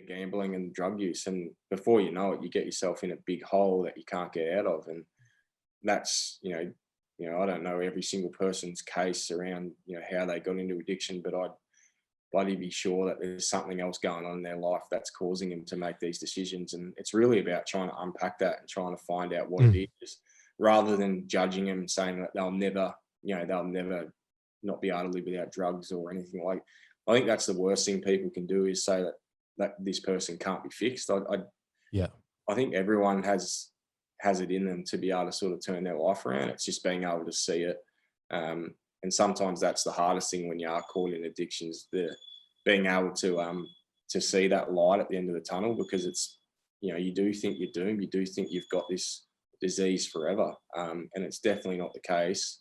gambling and drug use, and before you know it, you get yourself in a big hole that you can't get out of. And that's, I don't know every single person's case around, how they got into addiction, but I'd bloody be sure that there's something else going on in their life that's causing them to make these decisions. And it's really about trying to unpack that and trying to find out what it is, rather than judging them and saying that they'll never not be able to live without drugs or anything like. I think that's the worst thing people can do, is say that this person can't be fixed. I think everyone has it in them to be able to sort of turn their life around. It's just being able to see it. And sometimes that's the hardest thing when you are caught in addictions, being able to see that light at the end of the tunnel, because it's, you do think you're doomed. You do think you've got this disease forever. And it's definitely not the case.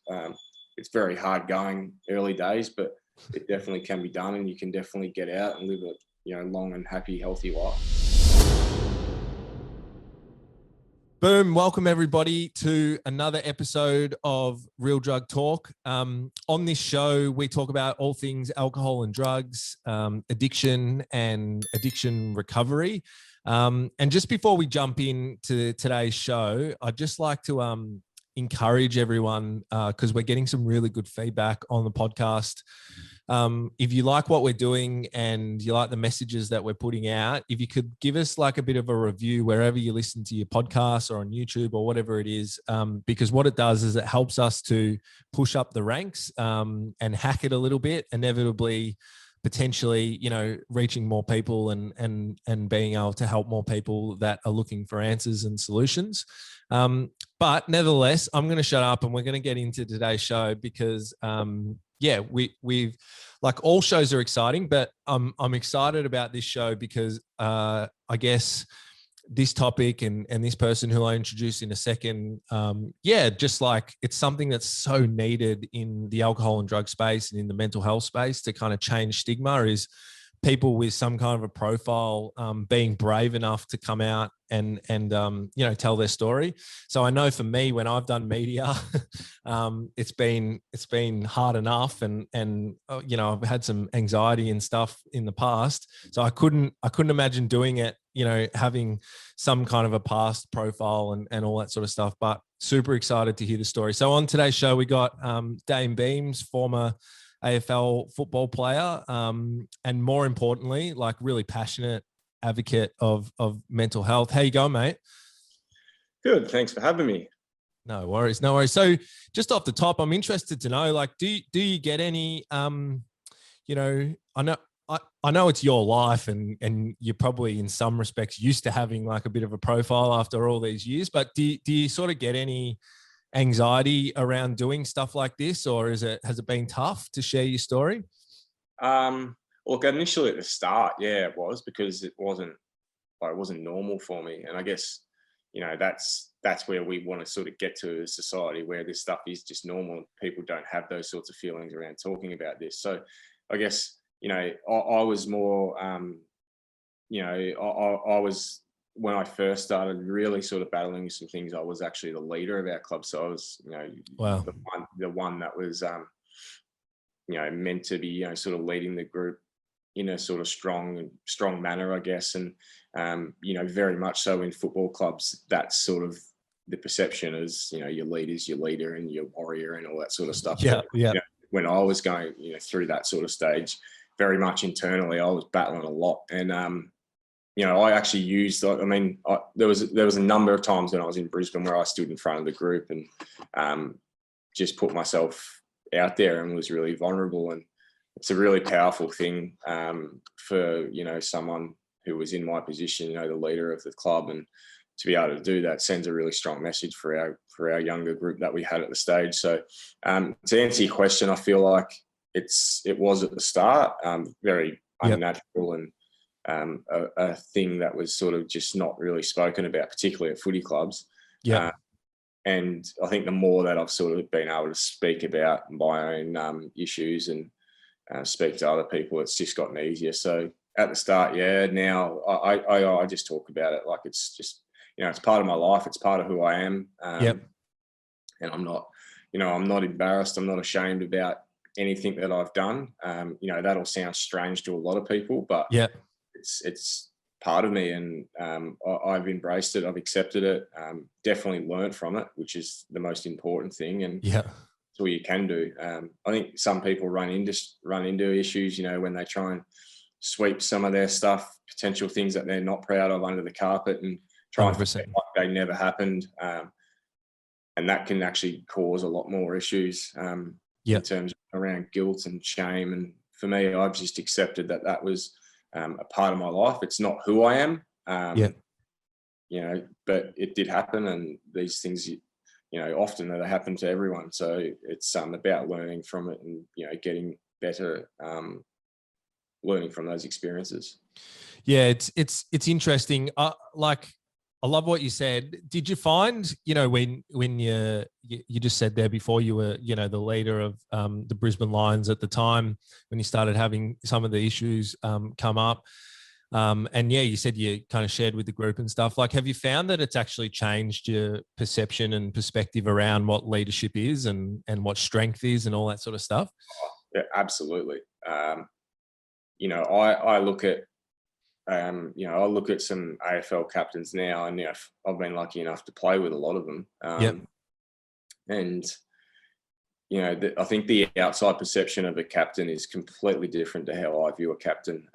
It's very hard going early days, but it definitely can be done, and you can definitely get out and live a, long and happy, healthy life. Boom. Welcome everybody to another episode of Real Drug Talk. On this show, we talk about all things alcohol and drugs, addiction and addiction recovery. And just before we jump into today's show, I'd just like to encourage everyone, because we're getting some really good feedback on the podcast. If you like what we're doing and you like the messages that we're putting out, if you could give us like a bit of a review wherever you listen to your podcast or on YouTube or whatever it is, because what it does is it helps us to push up the ranks and hack it a little bit, inevitably, potentially, reaching more people and being able to help more people that are looking for answers and solutions. But nevertheless, I'm going to shut up and we're going to get into today's show because, we've like all shows are exciting, but I'm excited about this show because I guess this topic and this person who I introduce in a second, just like it's something that's so needed in the alcohol and drug space and in the mental health space to kind of change stigma, is people with some kind of a profile being brave enough to come out and tell their story. So I know for me, when I've done media, it's been hard enough, and I've had some anxiety and stuff in the past. So I couldn't imagine doing it, having some kind of a past profile and all that sort of stuff. But super excited to hear the story. So on today's show, we got Dayne Beams, former AFL football player, and more importantly, like really passionate advocate of mental health. How you going, mate? Good. Thanks for having me. No worries. So just off the top, I'm interested to know, like, do you get any, I know it's your life and you're probably in some respects used to having like a bit of a profile after all these years, but do you sort of get any anxiety around doing stuff like this, or has it been tough to share your story? Look, initially at the start, it was, because it wasn't normal for me. And I guess, that's where we want to sort of get to as a society, where this stuff is just normal. People don't have those sorts of feelings around talking about this. So I guess, I was more, I was, when I first started really sort of battling with some things, I was actually the leader of our club. So I was, wow, the one that was, meant to be, sort of leading the group in a sort of strong manner, I guess. And, very much so in football clubs, that's sort of the perception is, your leader's your leader and your warrior and all that sort of stuff. Yeah. When I was going, through that sort of stage, very much internally, I was battling a lot. And, I actually used, there was a number of times when I was in Brisbane where I stood in front of the group and just put myself out there and was really vulnerable. And it's a really powerful thing for, someone who was in my position, the leader of the club, and to be able to do that sends a really strong message for our younger group that we had at the stage. So to answer your question, I feel like it was at the start very unnatural and a thing that was sort of just not really spoken about, particularly at footy clubs. And I think the more that I've sort of been able to speak about my own issues and speak to other people, it's just gotten easier. So at the start, now I just talk about it like it's just, it's part of my life. It's part of who I am. And I'm not, I'm not embarrassed. I'm not ashamed about anything that I've done. That'll sound strange to a lot of people, but it's part of me, and I've embraced it. I've accepted it. Definitely learned from it, which is the most important thing. And Yeah. that's all you can do. I think some people run into issues, when they try and sweep some of their stuff, potential things that they're not proud of, under the carpet, and try and pretend like they never happened. And that can actually cause a lot more issues in terms of around guilt and shame. And for me, I've just accepted that was a part of my life. It's not who I am, but it did happen. And these things, often they happen to everyone. So it's about learning from it and, getting better, learning from those experiences. Yeah, it's interesting. I love what you said. Did you find, when you just said there before, you were, the leader of the Brisbane Lions at the time, when you started having some of the issues come up, and you said you kind of shared with the group and stuff. Like, have you found that it's actually changed your perception and perspective around what leadership is and what strength is and all that sort of stuff? Yeah, absolutely. I look at I look at some AFL captains now, and I've been lucky enough to play with a lot of them. And I think the outside perception of a captain is completely different to how I view a captain.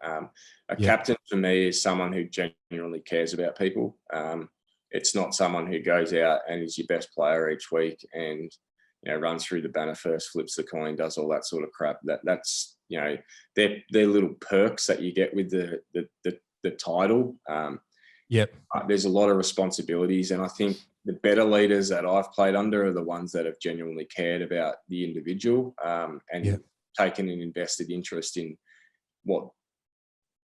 A captain for me is someone who genuinely cares about people. It's not someone who goes out and is your best player each week and runs through the banner first, flips the coin, does all that sort of crap. That's they're little perks that you get with the title. There's a lot of responsibilities, and I think the better leaders that I've played under are the ones that have genuinely cared about the individual and taken an invested interest in what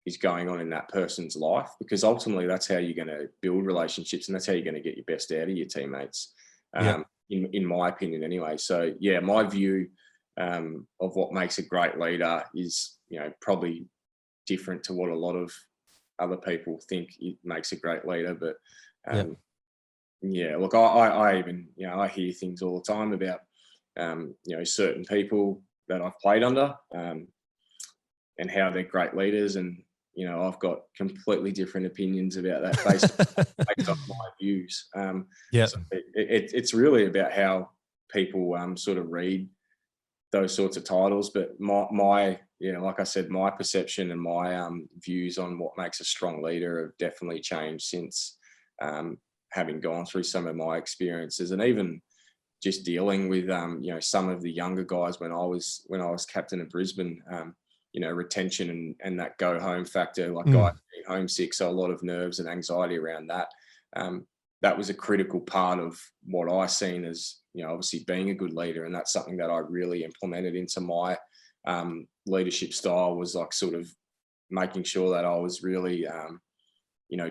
is going on in that person's life, because ultimately that's how you're going to build relationships, and that's how you're going to get your best out of your teammates. In my opinion anyway. So my view of what makes a great leader is, probably different to what a lot of other people think it makes a great leader. But look, I even, I hear things all the time about, certain people that I've played under and how they're great leaders. And, I've got completely different opinions about that based on my views. So it's really about how people sort of read those sorts of titles. But my like I said, my perception and my views on what makes a strong leader have definitely changed since having gone through some of my experiences, and even just dealing with some of the younger guys when I was captain of Brisbane. Retention and that go home factor, like guys being homesick, so a lot of nerves and anxiety around that. That was a critical part of what I seen as, obviously being a good leader. And that's something that I really implemented into my leadership style, was like sort of making sure that I was really,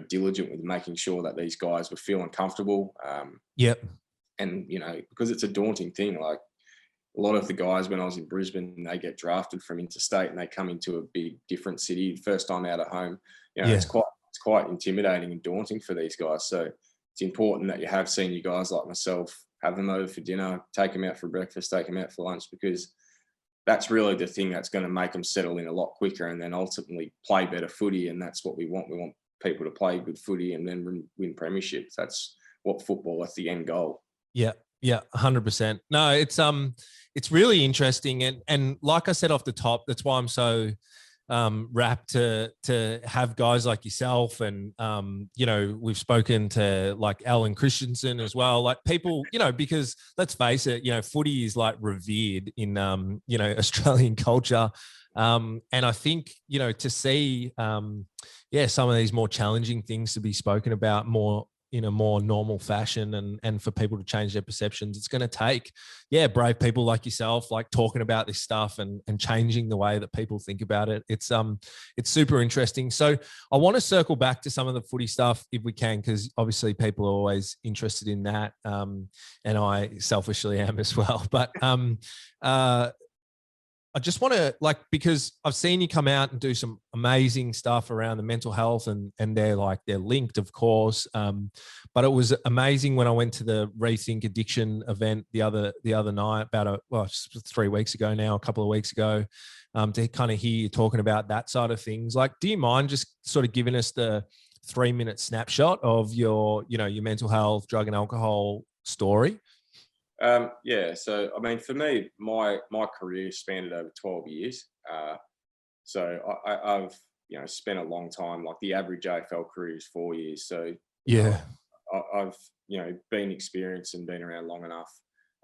diligent with making sure that these guys were feeling comfortable. And, because it's a daunting thing, like, a lot of the guys when I was in Brisbane, they get drafted from interstate and they come into a big different city, first time out at home. It's quite intimidating and daunting for these guys. So it's important that you have senior guys like myself, have them over for dinner, take them out for breakfast, take them out for lunch, because that's really the thing that's going to make them settle in a lot quicker and then ultimately play better footy. And that's what we want. We want people to play good footy and then win premierships. That's what football, that's the end goal. Yeah, 100%. No, it's really interesting. And like I said off the top, that's why I'm so rapt to have guys like yourself. And, we've spoken to like Alan Christensen as well, like people, because let's face it, footy is like revered in, Australian culture. And I think, to see, some of these more challenging things to be spoken about more in a more normal fashion and for people to change their perceptions, it's going to take, brave people like yourself, like talking about this stuff and changing the way that people think about it. It's super interesting. So I want to circle back to some of the footy stuff if we can, because obviously people are always interested in that. And I selfishly am as well. But I just want to because I've seen you come out and do some amazing stuff around the mental health and they're linked, of course. But it was amazing when I went to the Rethink Addiction event the other night, about 3 weeks ago now, a couple of weeks ago, to kind of hear you talking about that side of things. Like, do you mind just sort of giving us the 3-minute snapshot of your mental health, drug and alcohol story? Yeah. So, I mean, for me, my career spanned over 12 years. So I've, spent a long time, like the average AFL career is 4 years. So, Yeah. I've, been experienced and been around long enough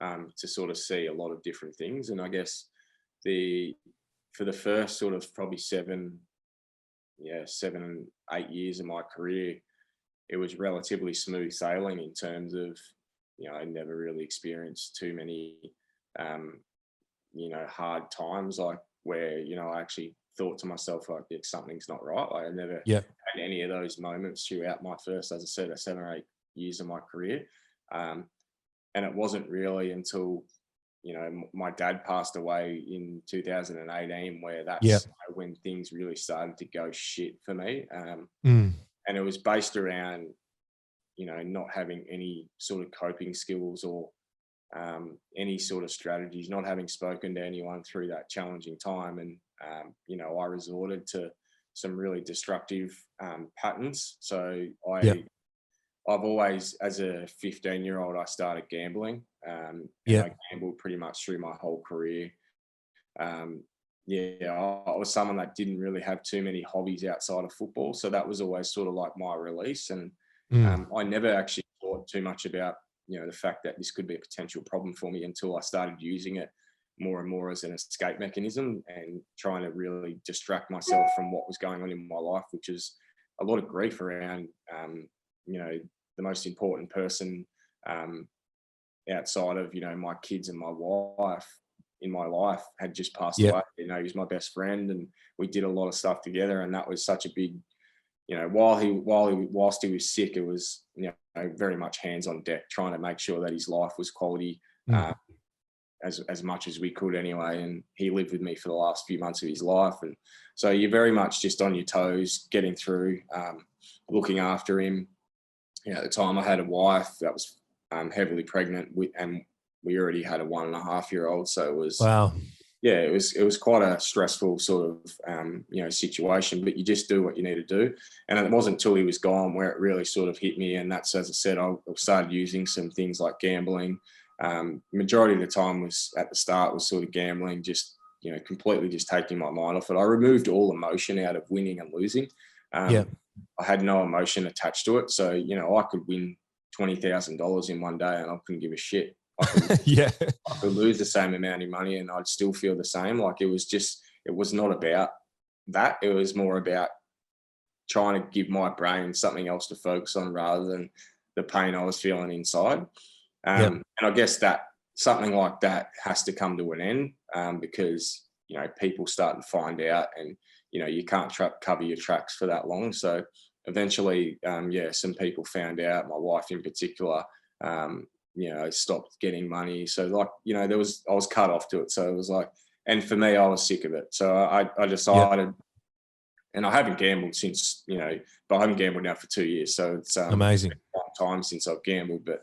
to sort of see a lot of different things. And I guess for the first sort of probably 7 and 8 years of my career, it was relatively smooth sailing in terms of, I never really experienced too many, hard times, like where, I actually thought to myself, like, something's not right. Like, I never had any of those moments throughout my first, as I said, 7 or 8 years of my career. And it wasn't really until, my dad passed away in 2018, where that's when things really started to go shit for me. And it was based around, not having any sort of coping skills or any sort of strategies, not having spoken to anyone through that challenging time. And, I resorted to some really destructive patterns. So I've always, as a 15-year-old, I started gambling. And I gambled pretty much through my whole career. I was someone that didn't really have too many hobbies outside of football. So that was always sort of like my release. And I never actually thought too much about, the fact that this could be a potential problem for me until I started using it more and more as an escape mechanism and trying to really distract myself from what was going on in my life, which is a lot of grief around, the most important person outside of, my kids and my wife in my life had just passed away. He was my best friend and we did a lot of stuff together. And that was such a big, whilst he was sick, it was, very much hands on deck, trying to make sure that his life was quality as much as we could anyway. And he lived with me for the last few months of his life. And so you're very much just on your toes, getting through, looking after him. At the time I had a wife that was heavily pregnant and we already had a 1.5-year-old. So it was, it was quite a stressful sort of, situation, but you just do what you need to do. And it wasn't until he was gone where it really sort of hit me. And that's, as I said, I started using some things like gambling. Majority of the time was at the start was sort of gambling, just, completely just taking my mind off it. I removed all emotion out of winning and losing. I had no emotion attached to it. So, I could win $20,000 in one day and I couldn't give a shit. I could lose the same amount of money and I'd still feel the same. Like it was not about that. It was more about trying to give my brain something else to focus on rather than the pain I was feeling inside. And I guess that something like that has to come to an end because, people start to find out and, you can't cover your tracks for that long. So eventually, some people found out, my wife in particular, stopped getting money. So like, I was cut off to it. So it was like, and for me, I was sick of it. So I decided, and I haven't gambled since, but I haven't gambled now for 2 years. So it's amazing. a long time since I've gambled. But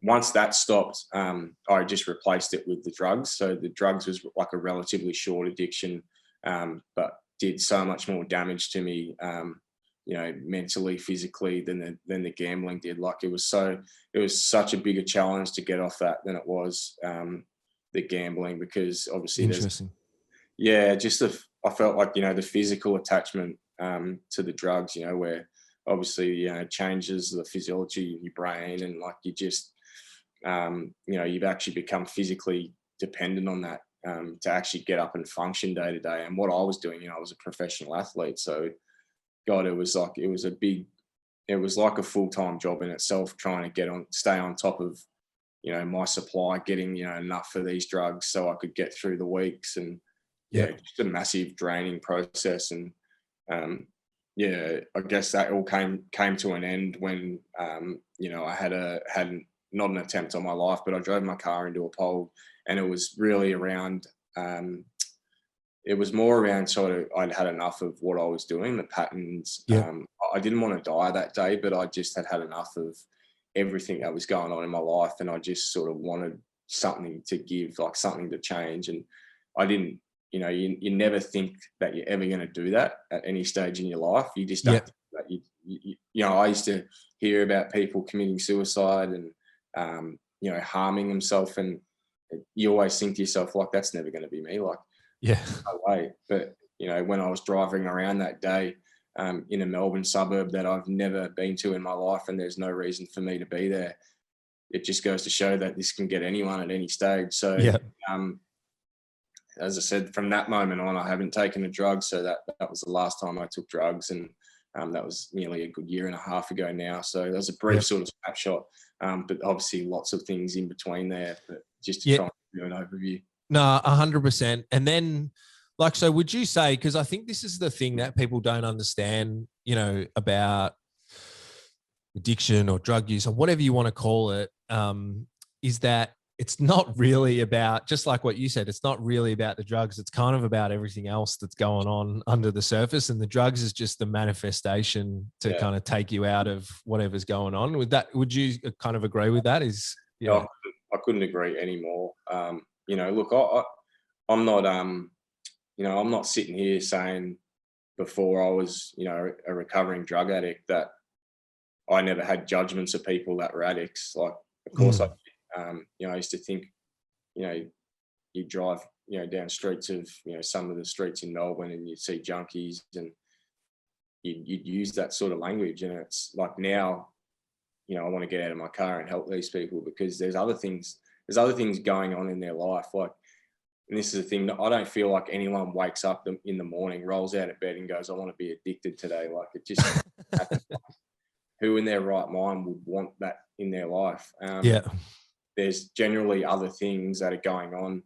once that stopped, I just replaced it with the drugs. So the drugs was like a relatively short addiction, but did so much more damage to me, mentally, physically than the gambling did. Like it was such a bigger challenge to get off that than it was the gambling, because obviously I felt like, the physical attachment to the drugs, where obviously, changes the physiology of your brain and like you just, you've actually become physically dependent on that to actually get up and function day to day. And what I was doing, I was a professional athlete. So God, it was like a full-time job in itself, trying to stay on top of, my supply, getting, enough for these drugs so I could get through the weeks and just a massive draining process. And I guess that all came to an end when, I had not an attempt on my life, but I drove my car into a pole, and it was really around, it was more around sort of I'd had enough of what I was doing, the patterns. Yeah. I didn't want to die that day, but I just had enough of everything that was going on in my life, and I just sort of wanted something to give, like something to change. And I didn't, you never think that you're ever going to do that at any stage in your life. You just don't think that I used to hear about people committing suicide and harming themselves, and you always think to yourself, like, that's never going to be me. Like, Yeah. no way. But when I was driving around that day in a Melbourne suburb that I've never been to in my life, and there's no reason for me to be there, it just goes to show that this can get anyone at any stage. So as I said, from that moment on, I haven't taken a drug. So that was the last time I took drugs, and that was nearly a good year and a half ago now. So that was a brief sort of snapshot, but obviously lots of things in between there. But just to try and do an overview. No, 100%. And then, like, so would you say, because I think this is the thing that people don't understand, about addiction or drug use or whatever you want to call it, is that it's not really about, just like what you said, it's not really about the drugs. It's kind of about everything else that's going on under the surface. And the drugs is just the manifestation to kind of take you out of whatever's going on. Would you kind of agree with that? I couldn't agree anymore. Look, I'm not, I'm not sitting here saying before I was, a recovering drug addict that I never had judgments of people that were addicts. Like, of course I used to think, you drive, down streets of, some of the streets in Melbourne, and you'd see junkies, and you'd use that sort of language. And it's like now, I want to get out of my car and help these people, because there's other things going on in their life. Like, and this is the thing, I don't feel like anyone wakes up in the morning, rolls out of bed and goes, I want to be addicted today. Like, it just happens. Who in their right mind would want that in their life? There's generally other things that are going on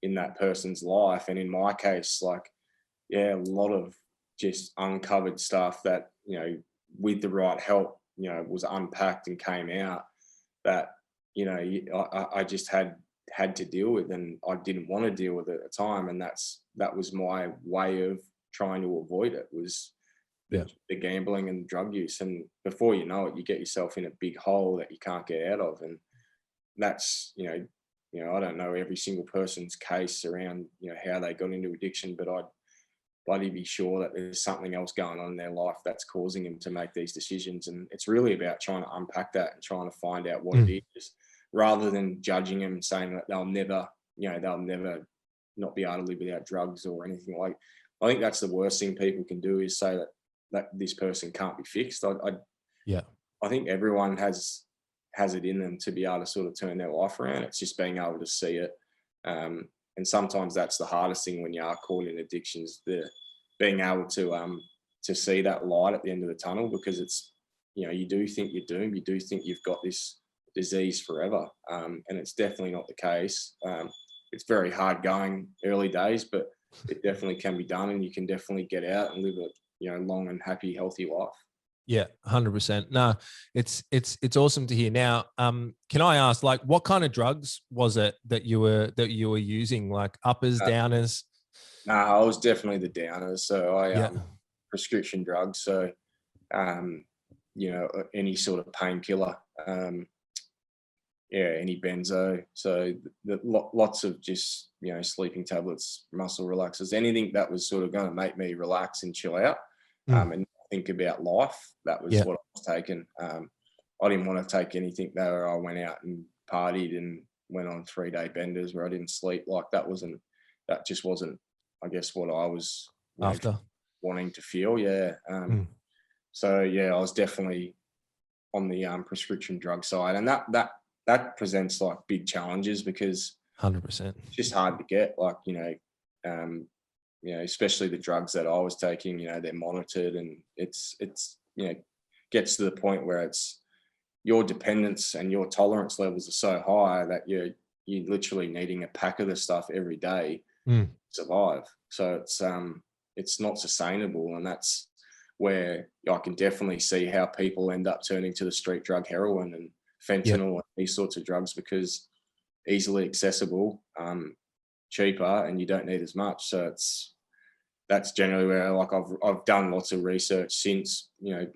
in that person's life. And in my case, like, a lot of just uncovered stuff that, with the right help, was unpacked and came out that, I just had to deal with, and I didn't want to deal with it at the time. And that was my way of trying to avoid it, was the gambling and drug use. And before you know it, you get yourself in a big hole that you can't get out of. And that's, I don't know every single person's case around, how they got into addiction, but I'd bloody be sure that there's something else going on in their life that's causing them to make these decisions. And it's really about trying to unpack that and trying to find out what it is, rather than judging them and saying that they'll never not be able to live without drugs or anything. Like, I think that's the worst thing people can do, is say that this person can't be fixed. I think everyone has it in them to be able to sort of turn their life around. It's just being able to see it. And sometimes that's the hardest thing when you are caught in addictions, being able to see that light at the end of the tunnel, because it's, you do think you're doomed. You do think you've got this disease forever. And it's definitely not the case. It's very hard going early days, but it definitely can be done, and you can definitely get out and live a, long and happy, healthy life. Yeah, 100%. No, it's awesome to hear. Now, can I ask, like, what kind of drugs was it that you were using? Like uppers, downers? No, I was definitely the downers. So I prescription drugs. So any sort of painkiller. Any benzo. So lots of just sleeping tablets, muscle relaxers, anything that was sort of going to make me relax and chill out. And think about life. That was what I was taking. I didn't want to take anything where I went out and partied and went on 3-day benders where I didn't sleep. Like, that just wasn't, I guess, what I was after wanting to feel. So I was definitely on the prescription drug side, and that presents like big challenges, because 100% it's just hard to get. Like, especially the drugs that I was taking, they're monitored, and it's gets to the point where it's your dependence and your tolerance levels are so high that you're literally needing a pack of the stuff every day to survive. So it's not sustainable, and that's where I can definitely see how people end up turning to the street drug heroin and fentanyl and these sorts of drugs, because easily accessible, cheaper and you don't need as much. So that's generally where, like, I've done lots of research since,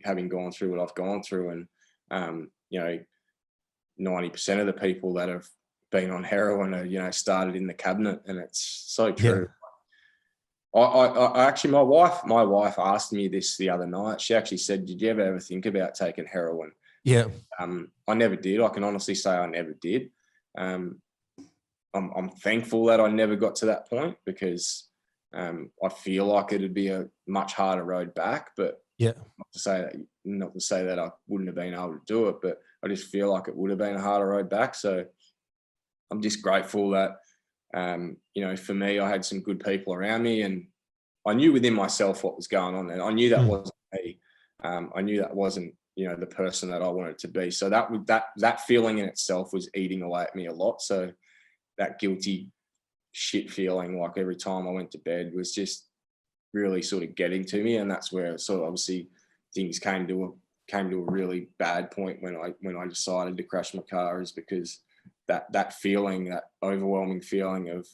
having gone through what I've gone through, and 90% of the people that have been on heroin are, started in the cabinet, and it's so true. Yeah. I actually, my wife asked me this the other night. She actually said, "Did you ever think about taking heroin?" Yeah. I never did. I can honestly say I never did. I'm thankful that I never got to that point, because I feel like it'd be a much harder road back. But not to say that I wouldn't have been able to do it, but I just feel like it would have been a harder road back. So I'm just grateful that, for me, I had some good people around me, and I knew within myself what was going on, and I knew that wasn't me. I knew that wasn't, the person that I wanted to be. So that feeling in itself was eating away at me a lot. So that guilty shit feeling, like every time I went to bed, was just really sort of getting to me. And that's where sort of obviously things came to a really bad point when I decided to crash my car, is because that feeling, that overwhelming feeling of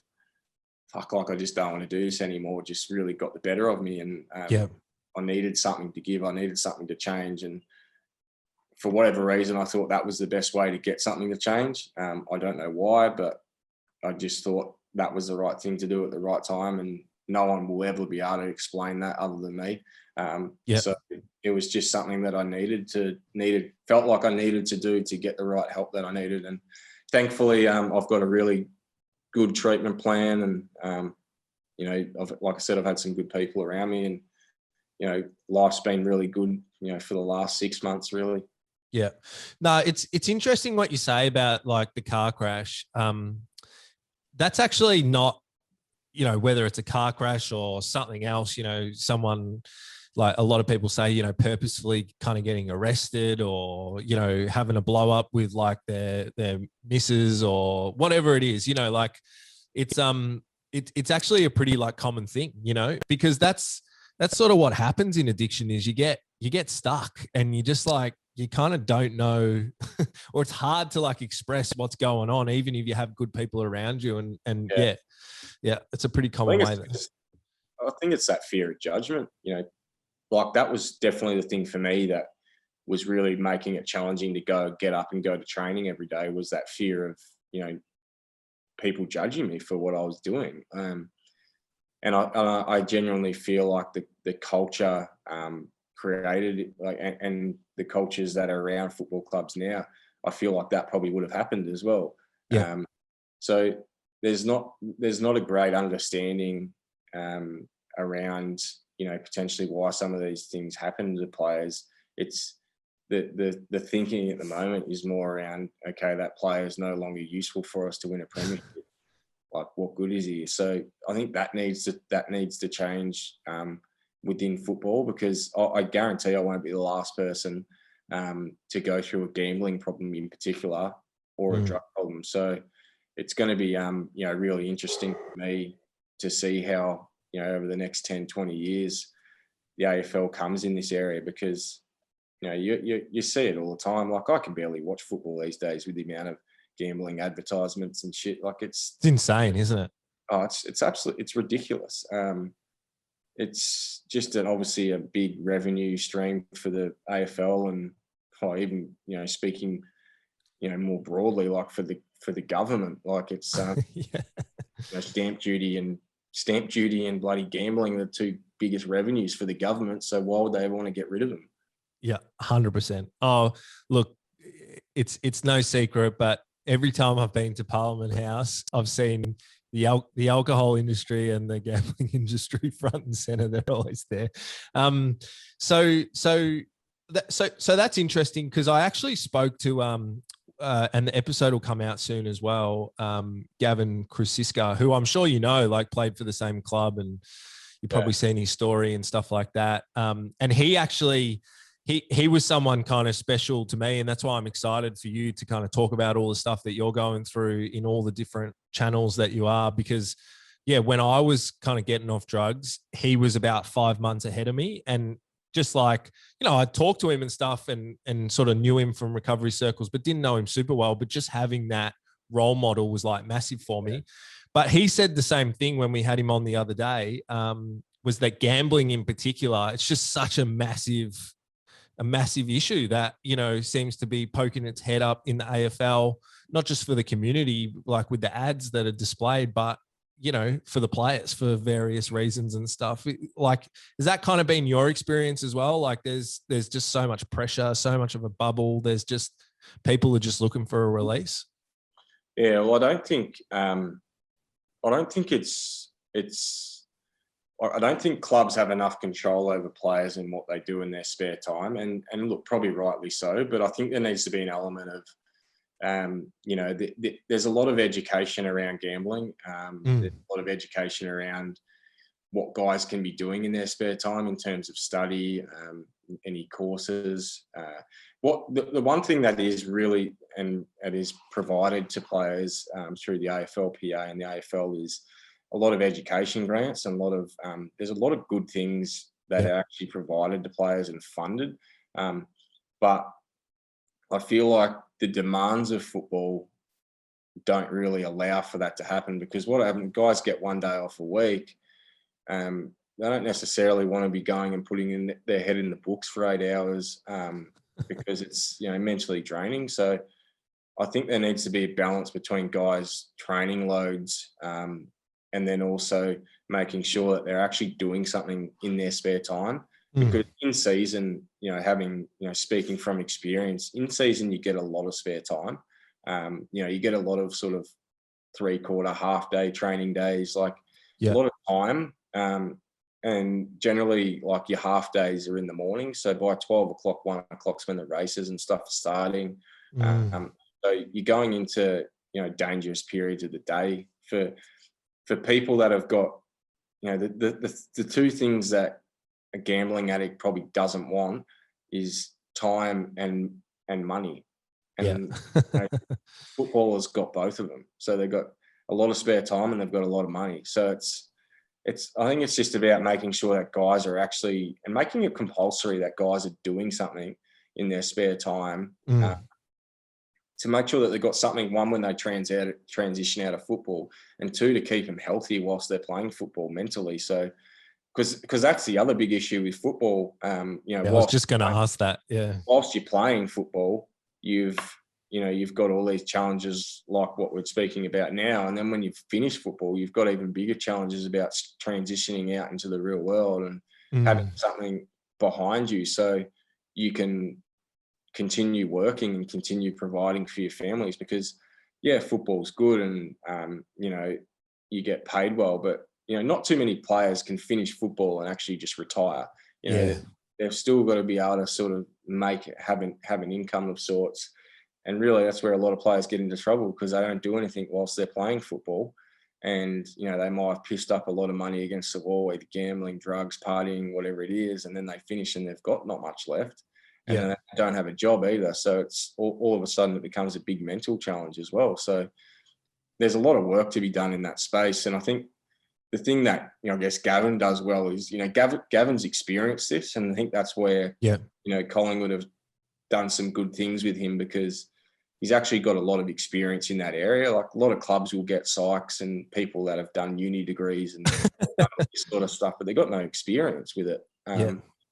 fuck, like, I just don't want to do this anymore, just really got the better of me. And I needed something to give. I needed something to change. And for whatever reason, I thought that was the best way to get something to change. I don't know why, but I just thought that was the right thing to do at the right time. And no one will ever be able to explain that other than me. So it was just something that I felt like I needed to do to get the right help that I needed. And thankfully, I've got a really good treatment plan. And, like I said, I've had some good people around me, and, life's been really good, for the last 6 months, really. Yeah. No, it's interesting what you say about, like, the car crash. That's actually not, whether it's a car crash or something else, someone, like a lot of people say, purposefully kind of getting arrested, or, having a blow up with, like, their missus or whatever it is, like, it's actually a pretty, like, common thing, because that's sort of what happens in addiction, is you get stuck, and you just, like, you kind of don't know, or it's hard to, like, express what's going on, even if you have good people around you. And it's a pretty common way. I think it's that fear of judgment, like, that was definitely the thing for me that was really making it challenging to get up and go to training every day, was that fear of, people judging me for what I was doing. And I genuinely feel like the culture created, like, and the cultures that are around football clubs now, I feel like that probably would have happened as well. So there's not a great understanding around, potentially why some of these things happen to players. It's the thinking at the moment is more around, okay, that player is no longer useful for us to win a premiership. Like, what good is he? So I think that needs to change within football, because I guarantee I won't be the last person to go through a gambling problem in particular, or a drug problem. So it's going to be really interesting for me to see how, over the next 10, 20 years, the AFL comes in this area, because you see it all the time. Like, I can barely watch football these days with the amount of gambling advertisements and shit. Like, it's insane, isn't it? Oh, it's ridiculous. It's just obviously a big revenue stream for the AFL, and even, speaking, more broadly, like, for the government. Like, it's stamp duty and bloody gambling are the two biggest revenues for the government. So why would they ever want to get rid of them? Yeah, 100%. Oh, look, it's no secret, but every time I've been to Parliament House, I've seen the alcohol industry and the gambling industry front and center. They're always there. So that's interesting, because I actually spoke to and the episode will come out soon as well. Gavin Krasiska, who I'm sure like, played for the same club, and you've probably seen his story and stuff like that. And he actually. He was someone kind of special to me, and that's why I'm excited for you to kind of talk about all the stuff that you're going through in all the different channels that you are, because when I was kind of getting off drugs, he was about 5 months ahead of me. And just like, I talked to him and stuff, and sort of knew him from recovery circles, but didn't know him super well. But just having that role model was, like, massive for me. But he said the same thing when we had him on the other day, was that gambling in particular, it's just such a massive issue that, seems to be poking its head up in the AFL, not just for the community, like with the ads that are displayed, but, for the players for various reasons and stuff. Like, has that kind of been your experience as well? Like there's just so much pressure, so much of a bubble. There's just, people are just looking for a release. Yeah. Well, I don't think clubs have enough control over players and what they do in their spare time, and look, probably rightly so. But I think there needs to be an element of, there's a lot of education around gambling. There's a lot of education around what guys can be doing in their spare time in terms of study, any courses. The one thing that is really, and it is provided to players through the AFLPA and the AFL, is a lot of education grants, and there's a lot of good things that are actually provided to players and funded. But I feel like the demands of football don't really allow for that to happen, because what happens, guys get one day off a week. They don't necessarily want to be going and putting in their head in the books for 8 hours because it's, mentally draining. So I think there needs to be a balance between guys' training loads and then also making sure that they're actually doing something in their spare time. Because in season, speaking from experience, in season you get a lot of spare time. You get a lot of sort of 3/4, half day training days, like a lot of time. And generally, like, your half days are in the morning. So by 12 o'clock, 1 o'clock's when the races and stuff are starting. So you're going into, dangerous periods of the day for people that have got, the two things that a gambling addict probably doesn't want is time and money. And footballers got both of them. So they've got a lot of spare time and they've got a lot of money. So I think it's just about making sure that guys are actually, and making it compulsory that guys are doing something in their spare time to make sure that they've got something, one, when they transition out of football, and two, to keep them healthy whilst they're playing football mentally. So, because that's the other big issue with football. I was just going to ask that. Yeah. Whilst you're playing football, you've got all these challenges like what we're speaking about now. And then when you've finished football, you've got even bigger challenges about transitioning out into the real world and having something behind you so you can continue working and continue providing for your families. Because, football's good and, you get paid well, but, not too many players can finish football and actually just retire. They've still got to be able to sort of have an income of sorts. And really, that's where a lot of players get into trouble, because they don't do anything whilst they're playing football. And, they might have pissed up a lot of money against the wall, either gambling, drugs, partying, whatever it is. And then they finish and they've got not much left. And then they don't have a job either. So it's all of a sudden it becomes a big mental challenge as well. So there's a lot of work to be done in that space. And I think the thing that, I guess Gavin does well is, Gavin's experienced this. And I think that's where, Collingwood have done some good things with him, because he's actually got a lot of experience in that area. Like, a lot of clubs will get psychs and people that have done uni degrees and done this sort of stuff, but they've got no experience with it.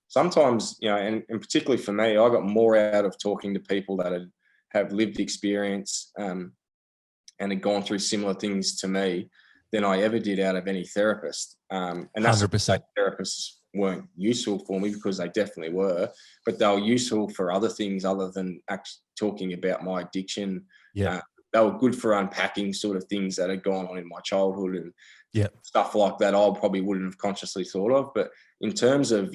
Sometimes, and particularly for me, I got more out of talking to people that have lived experience and had gone through similar things to me than I ever did out of any therapist. And that's 100%. Therapists weren't useful for me, because they definitely were, but they were useful for other things other than actually talking about my addiction. They were good for unpacking sort of things that had gone on in my childhood and stuff like that I probably wouldn't have consciously thought of. But in terms of,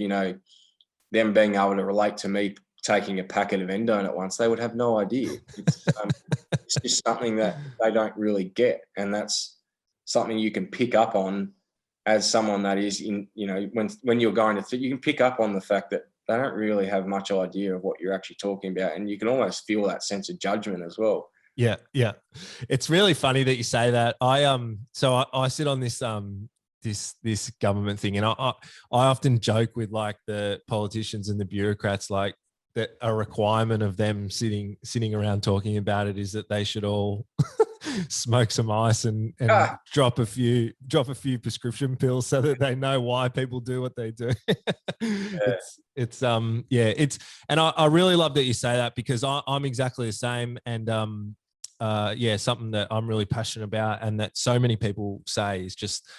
them being able to relate to me taking a packet of endone at once, they would have no idea. It's just something that they don't really get. And that's something you can pick up on as someone that is in, when you're going to, you can pick up on the fact that they don't really have much idea of what you're actually talking about. And you can almost feel that sense of judgment as well. Yeah. Yeah. It's really funny that you say that. I sit on this government thing, and I often joke with like the politicians and the bureaucrats, like, that a requirement of them sitting around talking about it is that they should all smoke some ice and drop a few prescription pills so that they know why people do what they do. And I really love that you say that, because I'm exactly the same. And something that I'm really passionate about, and that so many people say, is just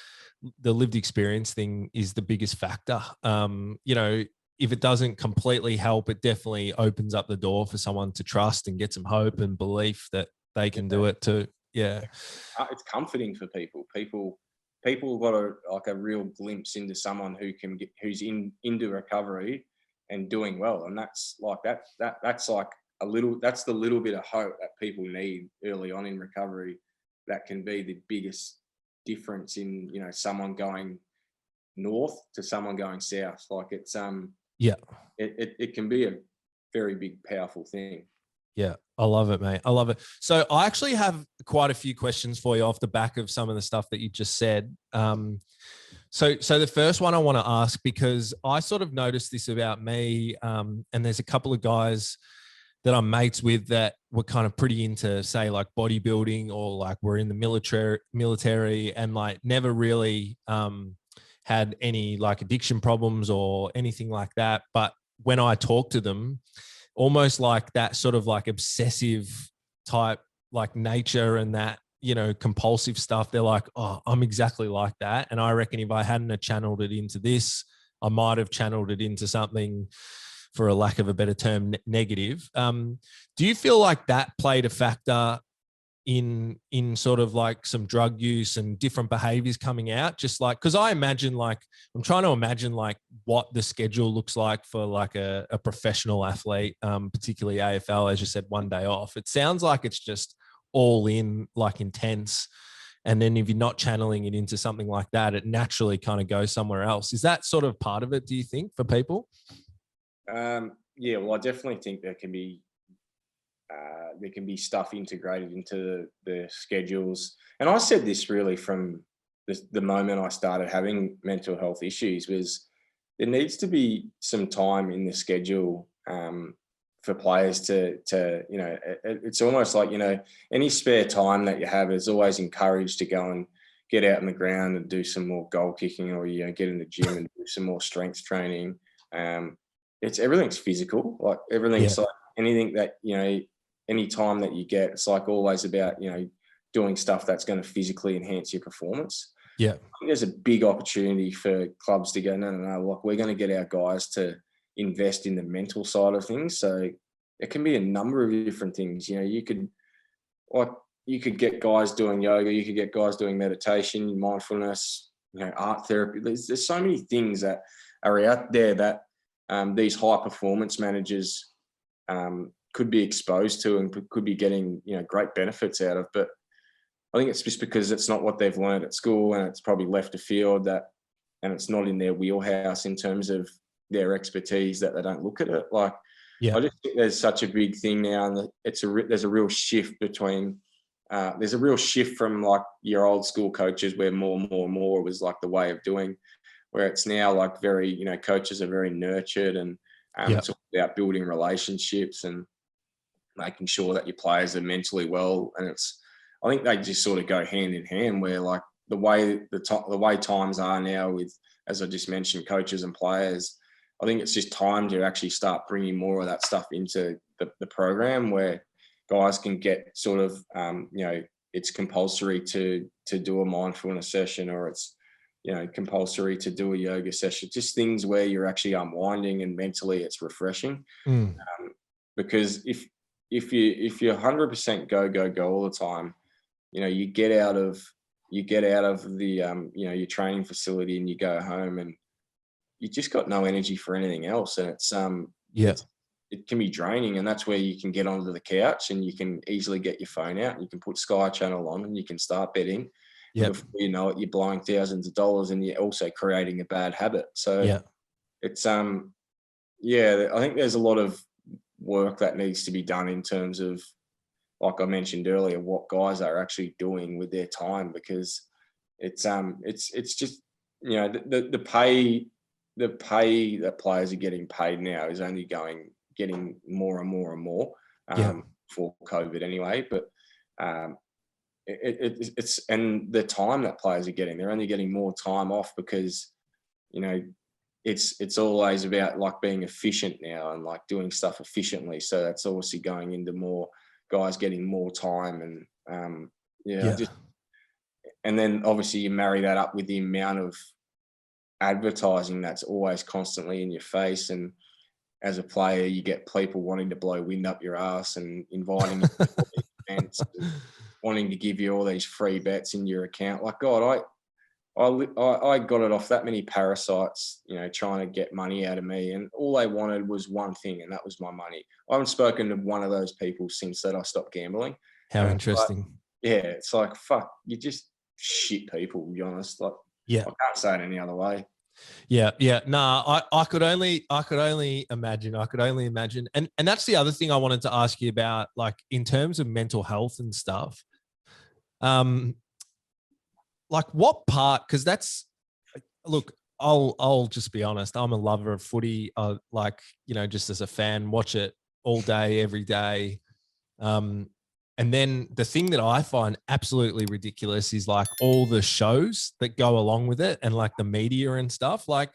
the lived experience thing is the biggest factor. If it doesn't completely help, it definitely opens up the door for someone to trust and get some hope and belief that they can do it too. Yeah. It's comforting for people. People got a real glimpse into someone who's into recovery and doing well. And that's like that's like that's the little bit of hope that people need early on in recovery. That can be the biggest difference in, someone going north to someone going south. Like it's it can be a very big, powerful thing. Yeah, I love it, mate. I love it. So I actually have quite a few questions for you off the back of some of the stuff that you just said. So the first one I want to ask, because I sort of noticed this about me, and there's a couple of guys that I'm mates with that were kind of pretty into, say, like bodybuilding, or like were in the military and like never really had any like addiction problems or anything like that. But when I talk to them, almost like that sort of like obsessive type like nature and that, compulsive stuff, they're like, oh, I'm exactly like that. And I reckon if I hadn't have channeled it into this, I might have channeled it into something, for a lack of a better term, negative. Do you feel like that played a factor in sort of like some drug use and different behaviors coming out? Just like, because I imagine, like, I'm trying to imagine like what the schedule looks like for like a professional athlete, particularly AFL, as you said, one day off. It sounds like it's just all in, like intense. And then if you're not channeling it into something like that, it naturally kind of goes somewhere else. Is that sort of part of it, do you think, for people? Well, I definitely think there can be stuff integrated into the schedules. And I said this really from the moment I started having mental health issues, was there needs to be some time in the schedule for players to it's almost like, any spare time that you have is always encouraged to go and get out in the ground and do some more goal kicking, or, get in the gym and do some more strength training. Everything's physical, like everything's like anything that, any time that you get, it's like always about, doing stuff that's going to physically enhance your performance. Yeah. I think there's a big opportunity for clubs to go, no, like we're going to get our guys to invest in the mental side of things. So it can be a number of different things. You could get guys doing yoga, you could get guys doing meditation, mindfulness, art therapy. There's so many things that are out there that these high performance managers could be exposed to and could be getting, great benefits out of. But I think it's just because it's not what they've learned at school, and it's probably left of field and it's not in their wheelhouse in terms of their expertise, that they don't look at it. Like, I just think there's such a big thing now, and there's a real shift between, there's a real shift from like your old school coaches, where more was like the way of doing, where it's now like very, coaches are very nurtured, and it's all about building relationships and making sure that your players are mentally well. And I think they just sort of go hand in hand, where like the way times are now with, as I just mentioned, coaches and players, I think it's just time to actually start bringing more of that stuff into the program, where guys can get sort of, it's compulsory to do a mindfulness session, or it's, compulsory to do a yoga session, just things where you're actually unwinding and mentally it's refreshing. Because if you're 100% go all the time, you get out of the, your training facility, and you go home and you just got no energy for anything else. And it can be draining. And that's where you can get onto the couch and you can easily get your phone out and you can put Sky Channel on and you can start betting. Before you know it, you're blowing thousands of dollars, and you're also creating a bad habit. So it's I think there's a lot of work that needs to be done in terms of, like I mentioned earlier, what guys are actually doing with their time, because it's just, the pay that players are getting paid now is only getting more and more and more for COVID anyway. But it's and the time that players are getting, they're only getting more time off because, you know, it's always about like being efficient now and like doing stuff efficiently. So that's obviously going into more guys getting more time and Yeah. and then obviously you marry that up with the amount of advertising that's always constantly in your face. And as a player, you get people wanting to blow wind up your ass and inviting you to all these events and wanting to give you all these free bets in your account. Like, God, I got it off that many parasites, you know, trying to get money out of me. And all they wanted was one thing, and that was my money. I haven't spoken to one of those people since that I stopped gambling. How And interesting. it's like, fuck, you just shit people, to be honest. Like, Yeah. I can't say it any other way. Yeah. Yeah. Nah, I could only imagine. And that's the other thing I wanted to ask you about, like in terms of mental health and stuff. Like what part, because that's, look, I'll just be honest. I'm a lover of footy. Like, you know, just as a fan, watch it all day, every day. And then the thing that I find absolutely ridiculous is like all the shows that go along with it and like the media and stuff. Like,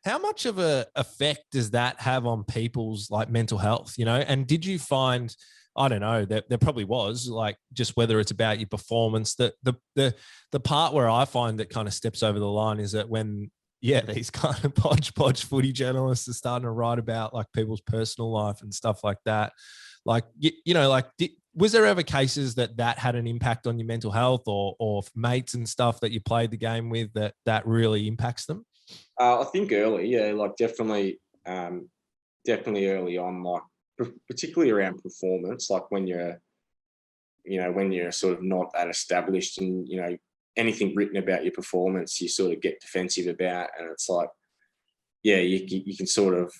how much of a effect does that have on people's like mental health, you know? And did you find, I don't know, that there probably was, like, just whether it's about your performance, that the part where I find that kind of steps over the line is that when, yeah, these kind of podge footy journalists are starting to write about like people's personal life and stuff like that. Like, you know, like, was there ever cases that had an impact on your mental health, or mates and stuff that you played the game with that really impacts them? I think early, yeah, like definitely early on, like particularly around performance, like when you're, you know, when you're sort of not that established and, you know, anything written about your performance, you sort of get defensive about, and it's like, yeah, you can sort of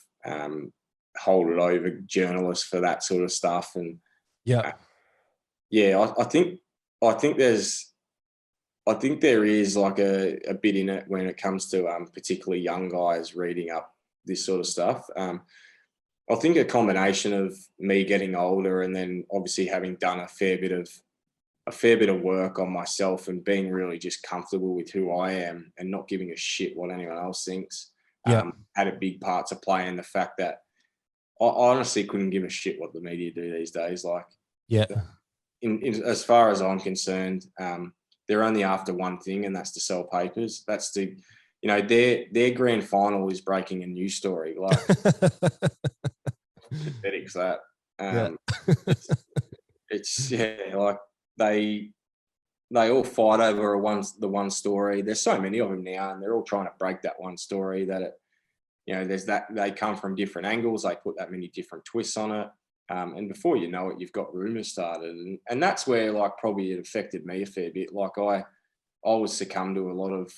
hold it over journalists for that sort of stuff. And Yeah. yeah, I think there is like a bit in it when it comes to particularly young guys reading up this sort of stuff. I think a combination of me getting older and then obviously having done a fair bit of work on myself and being really just comfortable with who I am and not giving a shit what anyone else thinks, Yeah. had a big part to play in the fact that I honestly couldn't give a shit what the media do these days. Like, Yeah. as far as I'm concerned, they're only after one thing, and that's to sell papers. That's to, you know, their grand final is breaking a news story. Like, pathetic's that. Yeah. It's yeah, like they all fight over the one story. There's so many of them now, and they're all trying to break that one story. That it, you know, there's that they come from different angles. They put that many different twists on it. And before you know it, you've got rumours started. And that's where, like, probably it affected me a fair bit. Like, I was succumbed to a lot of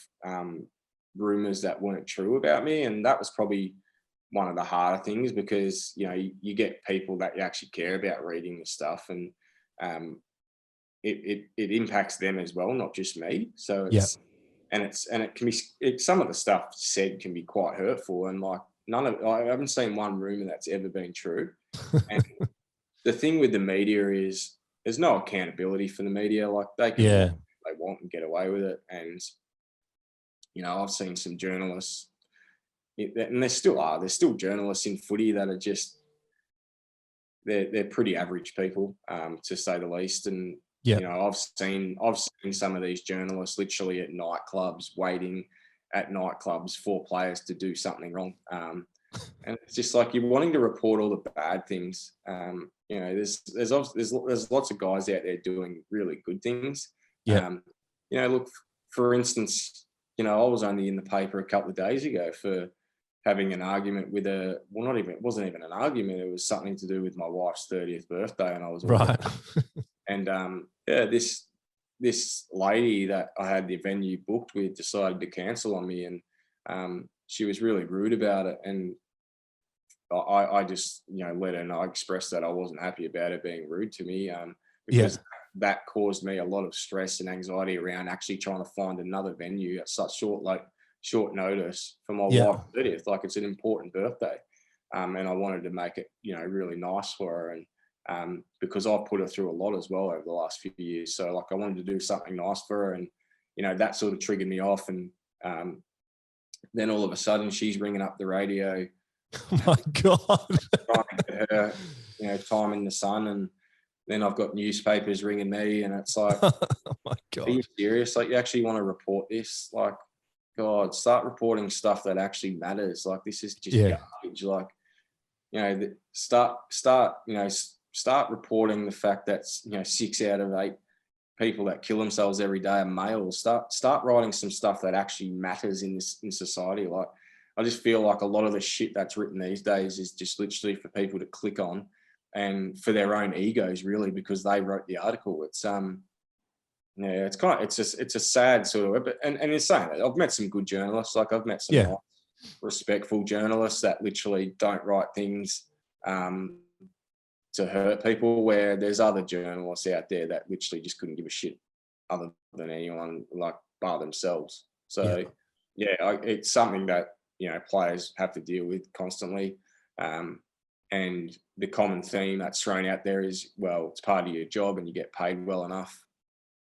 rumours that weren't true about me. And that was probably one of the harder things because, you know, you get people that you actually care about reading the stuff. And it impacts them as well, not just me. So it's, and it can be, some of the stuff said can be quite hurtful. And like, I haven't seen one rumour that's ever been true. And the thing with the media is there's no accountability for the media. Like, they can do what they want and get away with it. And, you know, I've seen some journalists, and there's still journalists in footy that are just, they're pretty average people, to say the least. And, you know, I've seen some of these journalists literally at nightclubs, waiting at nightclubs for players to do something wrong. And it's just like, you're wanting to report all the bad things. You know, there's lots of guys out there doing really good things. You know, look, for instance, you know, I was only in the paper a couple of days ago for having an argument with it wasn't even an argument. It was something to do with my wife's 30th birthday, and I was right. And yeah, this lady that I had the venue booked with decided to cancel on me, and she was really rude about it. And I just, you know, let her know, I expressed that I wasn't happy about it being rude to me, because that caused me a lot of stress and anxiety around actually trying to find another venue at such short notice for my wife's 30th. Like, it's an important birthday, and I wanted to make it, you know, really nice for her. because I've put her through a lot as well over the last few years. So like I wanted to do something nice for her, and that sort of triggered me off. And then all of a sudden she's ringing up the radio. Oh my God. Trying to get her, time in the sun. And then I've got newspapers ringing me, and it's like, Oh my God. are you serious? Like, you actually want to report this? Like, God, start reporting stuff that actually matters. Like, this is just garbage. Like, start reporting the fact that 6 out of 8 people that kill themselves every day are males. Start writing some stuff that actually matters in society. Like, I just feel like a lot of the shit that's written these days is just literally for people to click on, and for their own egos, really, because they wrote the article. It's it's a sad sort of, and in saying that, I've met some good journalists. Like, I've met some nice, respectful journalists that literally don't write things to hurt people, where there's other journalists out there that literally just couldn't give a shit other than anyone, like, bar themselves. So it's something that players have to deal with constantly. And the common theme that's thrown out there is, well, it's part of your job and you get paid well enough.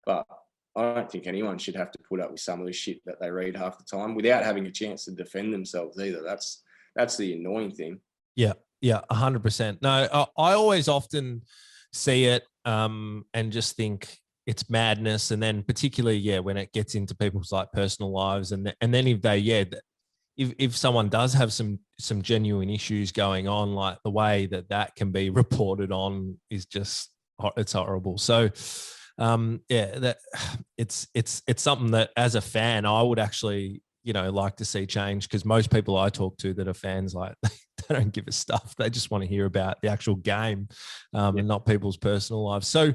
But I don't think anyone should have to put up with some of the shit that they read half the time without having a chance to defend themselves either. That's the annoying thing. Yeah, 100%. No, I always often see it and just think it's madness. And then particularly, when it gets into people's like personal lives, and then if they, if someone does have some genuine issues going on, like the way that can be reported on is just, it's horrible. So that it's something that as a fan, I would actually, like to see change, because most people I talk to that are fans, like, they don't give a stuff. They just want to hear about the actual game and not people's personal lives. So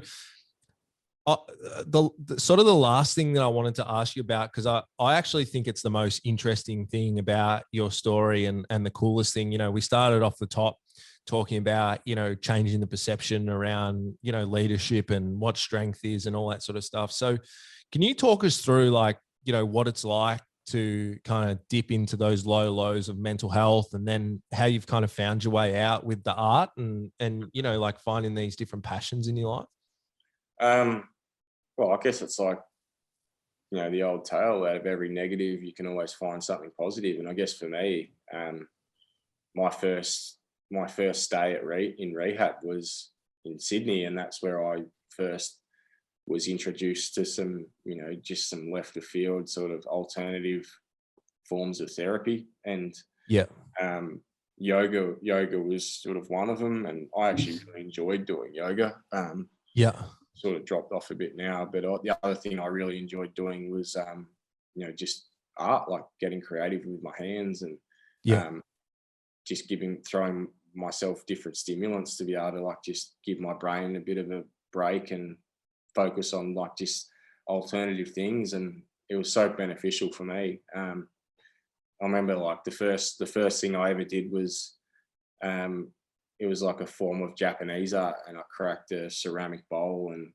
the sort of the last thing that I wanted to ask you about, because I actually think it's the most interesting thing about your story and the coolest thing, we started off the top talking about, changing the perception around, leadership and what strength is and all that sort of stuff. So can you talk us through, like, what it's like to kind of dip into those low lows of mental health, and then how you've kind of found your way out with the art and like finding these different passions in your life? Well, I guess it's like, the old tale, out of every negative, you can always find something positive. And I guess for me, my first stay in rehab was in Sydney, and that's where I first was introduced to some, just some left of field sort of alternative forms of therapy. And yoga was sort of one of them, and I actually really enjoyed doing yoga. Sort of dropped off a bit now, but the other thing I really enjoyed doing was just art, like getting creative with my hands, and just throwing myself different stimulants to be able to, like, just give my brain a bit of a break and focus on, like, just alternative things. And it was so beneficial for me. I remember, like, the first thing I ever did was it was like a form of Japanese art, and I cracked a ceramic bowl and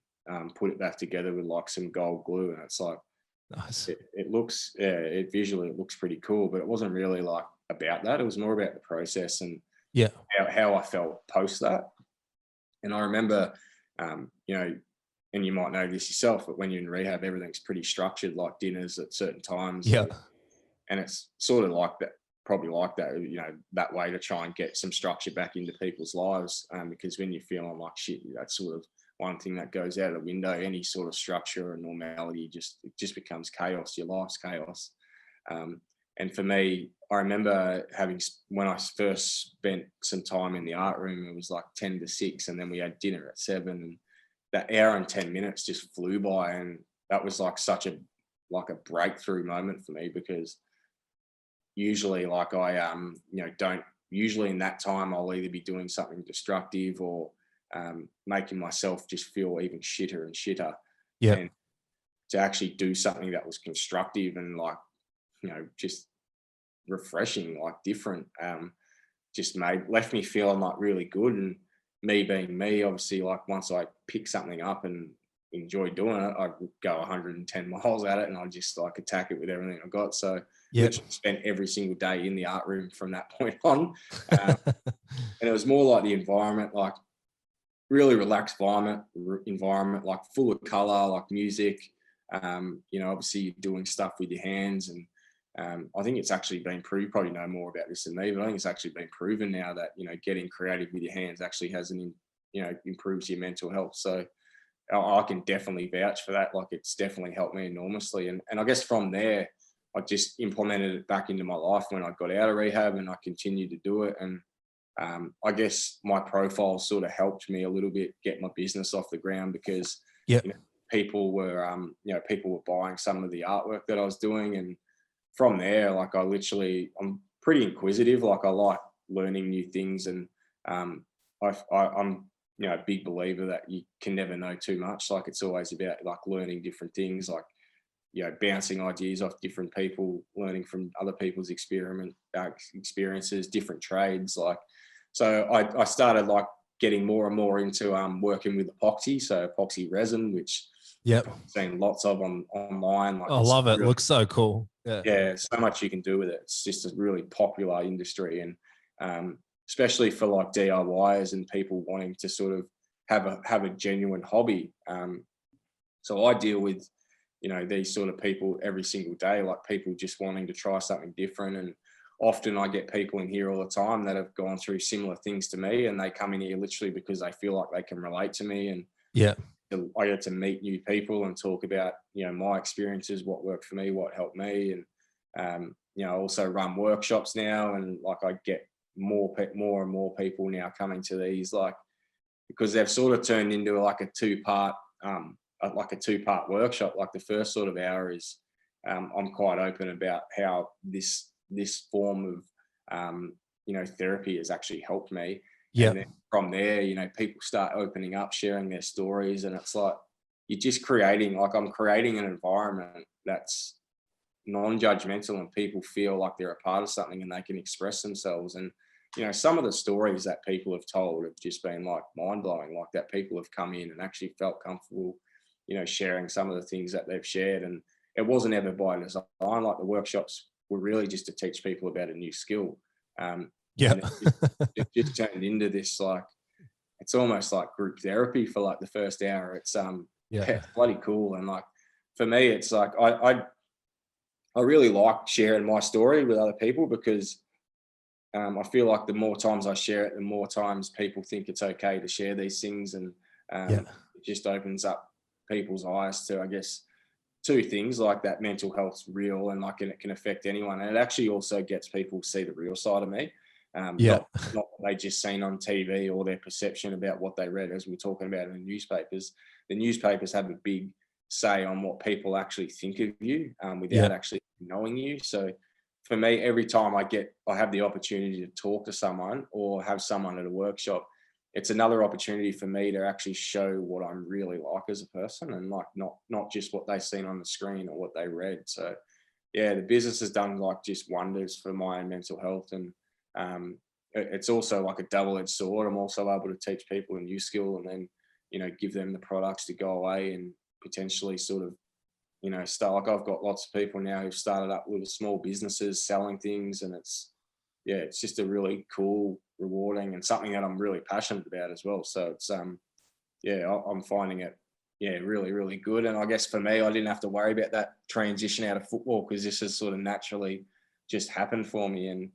put it back together with, like, some gold glue, and it's like, nice. It looks, visually it looks pretty cool, but it wasn't really like about that. It was more about the process and how I felt post that. And I remember, and you might know this yourself, but when you're in rehab, everything's pretty structured, like dinners at certain times. And it's sort of like that, probably like that, that way to try and get some structure back into people's lives. Because when you're feeling like shit, that's sort of one thing that goes out of the window. Any sort of structure and normality it just becomes chaos. Your life's chaos. And for me, I remember when I first spent some time in the art room, it was like 10 to 6, and then we had dinner at 7, and that hour and 10 minutes just flew by. And that was like such a breakthrough moment for me, because usually, like, I don't usually in that time I'll either be doing something destructive or making myself just feel even shitter and shitter. And to actually do something that was constructive and, like, just refreshing, like different, just left me feeling like really good. And me being me, obviously, like, once I pick something up and enjoy doing it, I go 110 miles at it, and I just, like, attack it with everything I got. So literally spent every single day in the art room from that point on. And it was more like the environment, like, really relaxed environment, like full of color, like music. You know, obviously you're doing stuff with your hands, and I think it's actually been proved. You probably know more about this than me, but I think it's actually been proven now that, you know, getting creative with your hands actually improves your mental health. So I can definitely vouch for that. Like, it's definitely helped me enormously. And I guess from there, I just implemented it back into my life when I got out of rehab, and I continued to do it. And I guess my profile sort of helped me a little bit get my business off the ground, because Yep. you know, people were buying some of the artwork that I was doing. And from there, like, I'm pretty inquisitive. Like, I like learning new things, and I'm a big believer that you can never know too much. Like, it's always about like learning different things, like, you know, bouncing ideas off different people, learning from other people's experiences, different trades. Like, so I started like getting more and more into working with epoxy, so epoxy resin, which Yep. I've seen lots of online. Like, I love it. Looks so cool. Yeah, so much you can do with it. It's just a really popular industry, and especially for like DIYers and people wanting to sort of have a genuine hobby. So I deal with, you know, these sort of people every single day, like people just wanting to try something different. And often I get people in here all the time that have gone through similar things to me, and they come in here literally because they feel like they can relate to me. And yeah, I get to meet new people and talk about, you know, my experiences, what worked for me, what helped me. And you know, I also run workshops now, and like I get more and more people now coming to these, like, because they've sort of turned into like a two-part workshop. Like, the first sort of hour is I'm quite open about how this form of therapy has actually helped me. yeah, And then from there, you know, people start opening up, sharing their stories, and it's like you're just I'm creating an environment that's non-judgmental, and people feel like they're a part of something and they can express themselves. And you know, some of the stories that people have told have just been like mind-blowing, like that people have come in and actually felt comfortable, you know, sharing some of the things that they've shared. And it wasn't ever by design. Like, the workshops were really just to teach people about a new skill. yeah. And it just turned into this, like, it's almost like group therapy for like the first hour. It's it's bloody cool. And like, for me, it's like I really like sharing my story with other people, because I feel like the more times I share it, the more times people think it's okay to share these things. And it just opens up people's eyes to, I guess, two things, like that mental health's real, and like, and it can affect anyone. And it actually also gets people to see the real side of me. Not what they just seen on TV, or their perception about what they read, as we're talking about in the newspapers. The newspapers have a big say on what people actually think of you, without actually knowing you. So for me, every time I have the opportunity to talk to someone or have someone at a workshop, it's another opportunity for me to actually show what I'm really like as a person, and like not just what they've seen on the screen or what they read. So yeah, the business has done like just wonders for my mental health. And it's also like a double-edged sword. I'm also able to teach people a new skill, and then, you know, give them the products to go away and potentially sort of, you know, start. Like, I've got lots of people now who've started up little small businesses selling things, and it's just a really cool, rewarding, and something that I'm really passionate about as well. So it's I'm finding it really, really good. And I guess for me, I didn't have to worry about that transition out of football, because this has sort of naturally just happened for me. And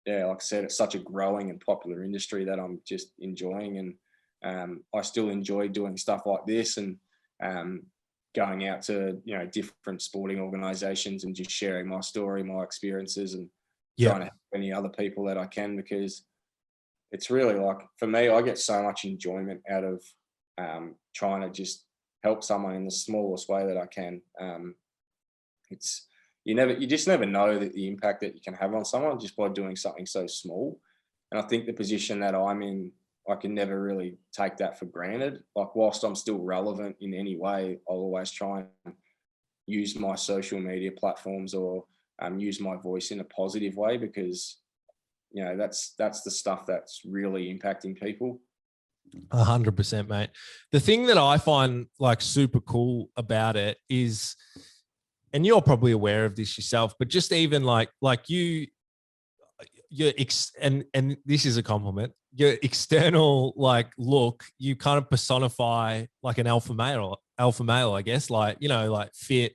like I said, it's such a growing and popular industry that I'm just enjoying. And I still enjoy doing stuff like this, and going out to, you know, different sporting organizations and just sharing my story, my experiences, and trying to help any other people that I can, because it's really, like, for me, I get so much enjoyment out of trying to just help someone in the smallest way that I can. You just never know that the impact that you can have on someone just by doing something so small. And I think the position that I'm in, I can never really take that for granted. Like, whilst I'm still relevant in any way, I'll always try and use my social media platforms, or use my voice in a positive way, because, you know, that's the stuff that's really impacting people. 100%, mate. The thing that I find like super cool about it is, and you're probably aware of this yourself, but just even like and this is a compliment. your external like look, you kind of personify like an alpha male, I guess, like, you know, like fit,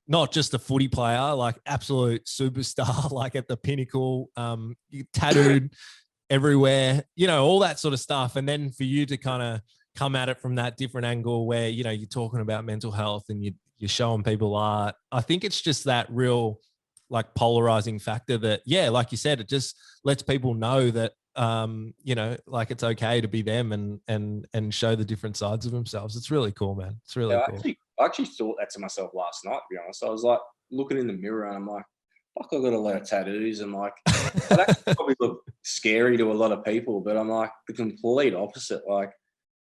not just a footy player, like absolute superstar, like at the pinnacle, you tattooed everywhere, you know, all that sort of stuff. And then for you to kind of come at it from that different angle where, you know, you're talking about mental health and you're showing people art. I think it's just that real like polarizing factor that, yeah, like you said, it just lets people know that, you know, like it's okay to be them and show the different sides of themselves. It's really cool, man. It's really cool. I actually thought that to myself last night, to be honest. I was like looking in the mirror and I'm like, fuck, I've got a lot of tattoos and like, that actually probably look scary to a lot of people, but I'm like the complete opposite. Like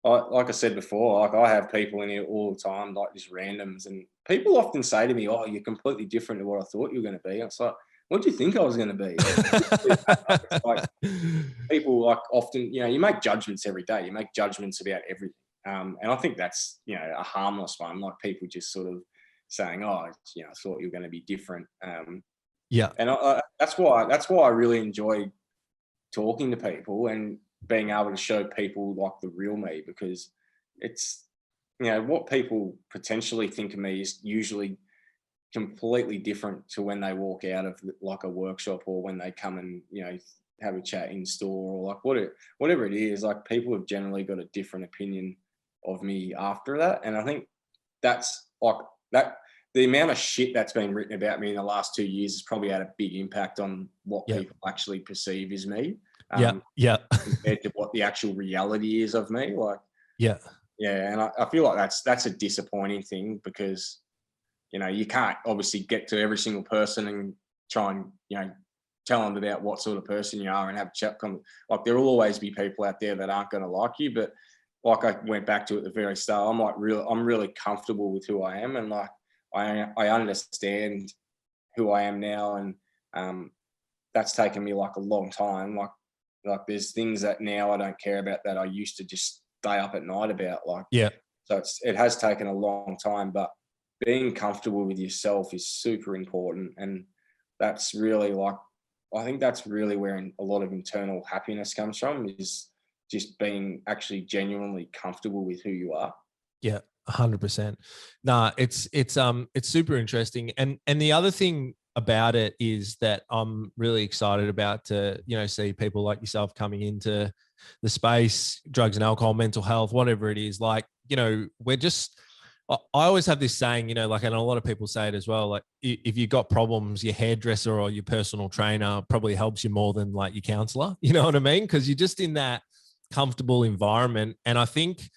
I said before, like I have people in here all the time, like just randoms, and people often say to me, "Oh, you're completely different to what I thought you were going to be." And it's like, what do you think I was going to be? It's like people like often, you know, you make judgments every day. You make judgments about everything, and I think that's, you know, a harmless one. Like people just sort of saying, "Oh, you know, I thought you were going to be different." Yeah, and that's why I really enjoy talking to people and being able to show people like the real me, because it's, you know, what people potentially think of me is usually completely different to when they walk out of like a workshop or when they come and, you know, have a chat in store or like whatever it is. Like people have generally got a different opinion of me after that, and I think that's like that. The amount of shit that's been written about me in the last 2 years has probably had a big impact on what people actually perceive as me. Compared to what the actual reality is of me. Like, and I feel like that's a disappointing thing, because, you know, you can't obviously get to every single person and try and, you know, tell them about what sort of person you are and have a chat. Like there will always be people out there that aren't going to like you, but like I went back to at the very start, I'm really comfortable with who I am, and like I understand who I am now, and that's taken me like a long time. Like there's things that now I don't care about that I used to just stay up at night about. Like, so it has taken a long time, but being comfortable with yourself is super important. And that's really like, I think that's really where a lot of internal happiness comes from, is just being actually genuinely comfortable with who you are. Yeah, 100%. Nah, it's super interesting. And the other thing about it is that I'm really excited about to, you know, see people like yourself coming into the space, drugs and alcohol, mental health, whatever it is. Like, you know, I always have this saying, you know, like, and a lot of people say it as well, like if you've got problems, your hairdresser or your personal trainer probably helps you more than like your counselor, you know what I mean? Because you're just in that comfortable environment. And I think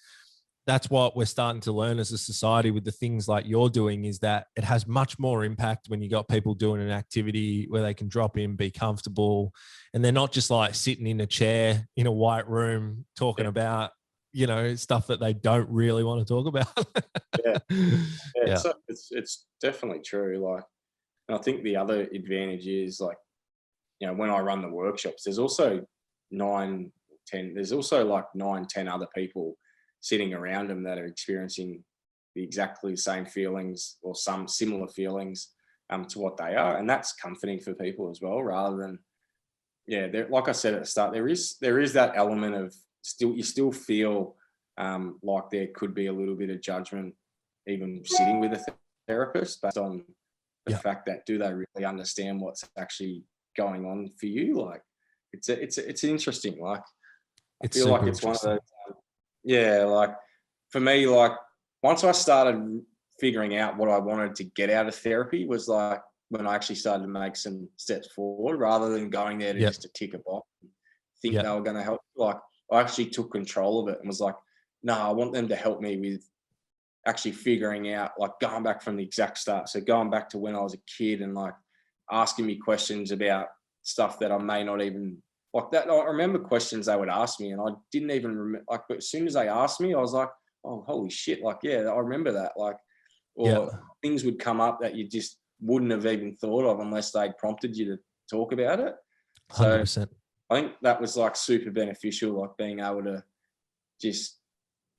that's what we're starting to learn as a society with the things like you're doing, is that it has much more impact when you got people doing an activity where they can drop in, be comfortable, and they're not just like sitting in a chair in a white room talking about, you know, stuff that they don't really want to talk about. It's definitely true. Like, and I think the other advantage is, like, you know, when I run the workshops, there's also 9, 10 other people sitting around them that are experiencing exactly the same feelings or some similar feelings to what they are. And that's comforting for people as well, rather than, like I said at the start, there is that element of you still feel like there could be a little bit of judgment even sitting with a therapist, based on the fact that, do they really understand what's actually going on for you? Like, it's interesting. Like, I feel like it's one of those, like for me, like once I started figuring out what I wanted to get out of therapy, was like when I actually started to make some steps forward, rather than going there to just to tick a box and think they were going to help. Like, I actually took control of it and was like, no, I want them to help me with actually figuring out, like going back from the exact start. So going back to when I was a kid and like asking me questions about stuff that I may not even like that. I remember questions they would ask me and I didn't even remember, like, but as soon as they asked me, I was like, oh, holy shit. Like, yeah, I remember that. Like, or things would come up that you just wouldn't have even thought of unless they prompted you to talk about it. 100%. So I think that was like super beneficial, like being able to just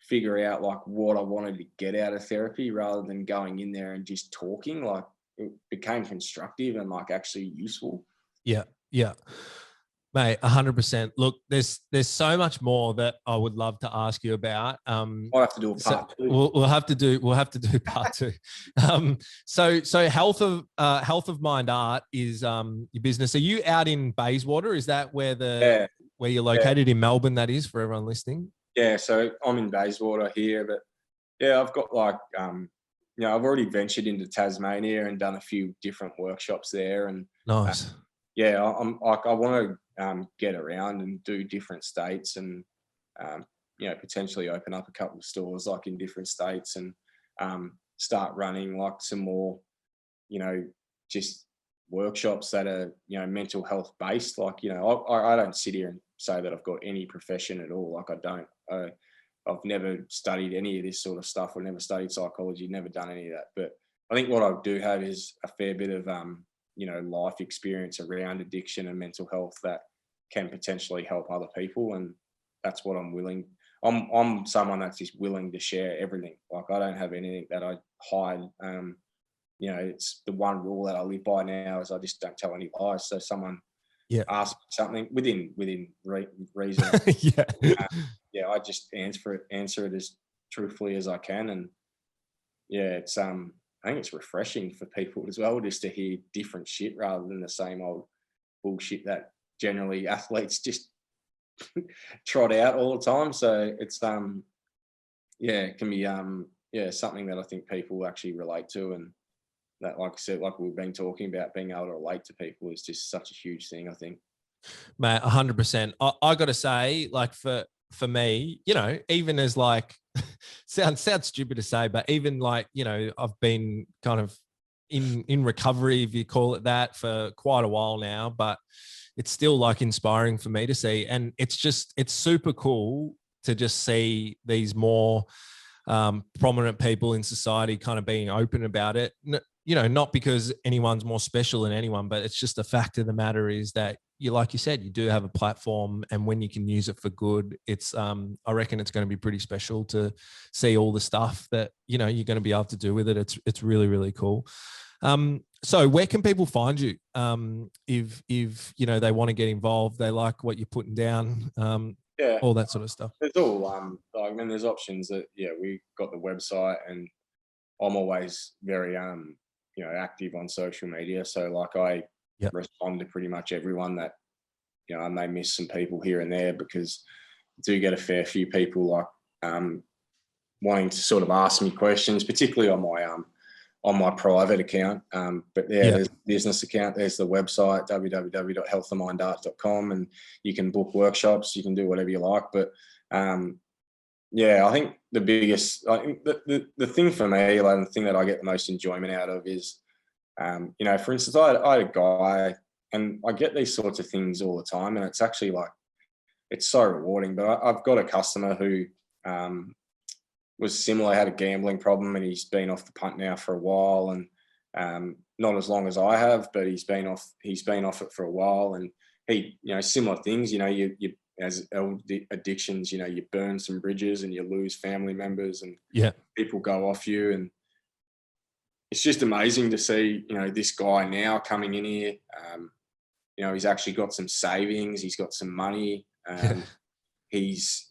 figure out like what I wanted to get out of therapy, rather than going in there and just talking. Like, it became constructive and like actually useful. Yeah. Mate, 100%. Look, there's so much more that I would love to ask you about. I'll have to do a part two. We'll have to do part two. So health of mind art is your business. Are you out in Bayswater? Is that where where you're located in Melbourne? That is, for everyone listening. Yeah, so I'm in Bayswater here, but yeah, I've got like I've already ventured into Tasmania and done a few different workshops there, and nice. I'm like, I want to get around and do different states, and potentially open up a couple of stores like in different states, and start running like some more just workshops that are mental health based. Like I don't sit here and say that I've got any profession at all. Like I've never studied any of this sort of stuff. I've never studied psychology, never done any of that. But I think what I do have is a fair bit of life experience around addiction and mental health that can potentially help other people, and that's what I'm willing. I'm someone that's just willing to share everything. Like I don't have anything that I hide. It's the one rule that I live by now is I just don't tell any lies. So someone asks something within reason, I just answer it as truthfully as I can, and it's I think it's refreshing for people as well, just to hear different shit rather than the same old bullshit that generally athletes just trot out all the time. So it's it can be something that I think people actually relate to, and that, like I said, like we've been talking about, being able to relate to people is just such a huge thing, I think. Mate, 100%. I got to say, like for me, even as like, sounds stupid to say, but even like, I've been kind of in recovery, if you call it that, for quite a while now, but it's still like inspiring for me to see. And it's super cool to just see these more prominent people in society kind of being open about it. Not because anyone's more special than anyone, but it's just the fact of the matter is that like you said, you do have a platform, and when you can use it for good, it's I reckon it's going to be pretty special to see all the stuff that you're going to be able to do with it. It's really, really cool. So where can people find you if they want to get involved, they like what you're putting down, all that sort of stuff? There's all there's options that we've got the website, and I'm always very active on social media. So like I respond to pretty much everyone that I may miss some people here and there, because I do get a fair few people like wanting to sort of ask me questions, particularly on my private account. But there's a business account, there's the website www.healthofmindart.com, and you can book workshops, you can do whatever you like. But I think the thing for me, like the thing that I get the most enjoyment out of is, for instance, I had a guy, and I get these sorts of things all the time, and it's actually like, it's so rewarding. But I've got a customer who was similar, had a gambling problem, and he's been off the punt now for a while, and not as long as I have, but he's been off it for a while, and he, similar things, you as addictions, you burn some bridges and you lose family members, and people go off you, and it's just amazing to see, this guy now coming in here. He's actually got some savings, he's got some money, he's